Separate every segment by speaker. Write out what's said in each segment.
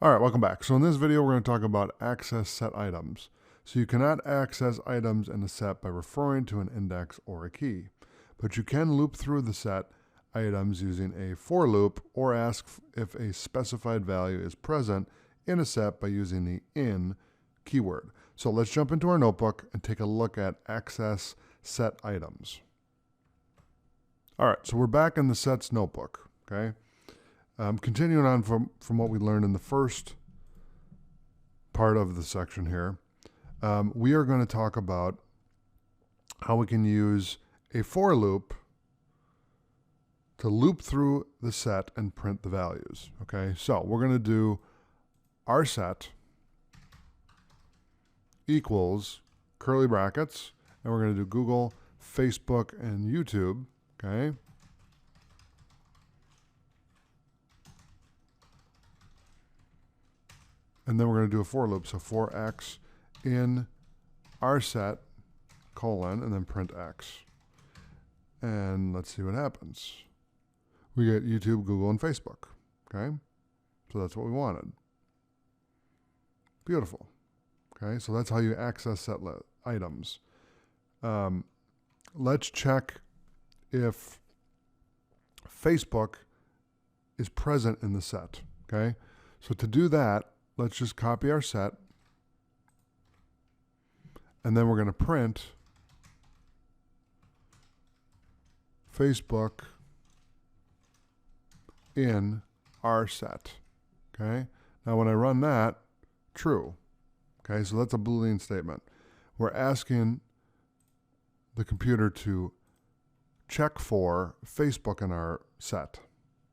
Speaker 1: All right, welcome back. So in this video, we're going to talk about access set items. So you cannot access items in a set by referring to an index or a key, but you can loop through the set items using a for loop or ask if a specified value is present in a set by using the in keyword. So let's jump into our notebook and take a look at access set items. All right, so we're back in the sets notebook, okay? Continuing on from what we learned in the first part of the section here, we are going to talk about how we can use a for loop to loop through the set and print the values. Okay, so we're going to do our set equals curly brackets, and we're going to do Google, Facebook, and YouTube. Okay. And then we're going to do a for loop. So for x in our set, colon, and then print x. And let's see what happens. We get YouTube, Google, and Facebook. Okay? So that's what we wanted. Beautiful. Okay, so that's how you access set items. Let's check if Facebook is present in the set. Okay? So to do that, let's just copy our set, and then we're going to print Facebook in our set. Okay? Now when I run that, true. Okay, so that's a Boolean statement. We're asking the computer to check for Facebook in our set.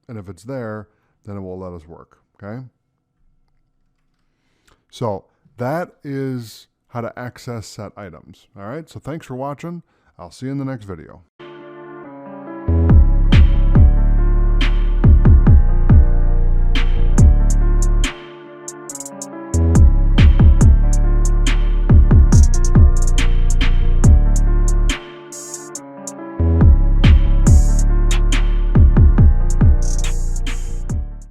Speaker 1: And if it's there, then it will let us work. Okay? So that is how to access set items. All right, so thanks for watching. I'll see you in the next video.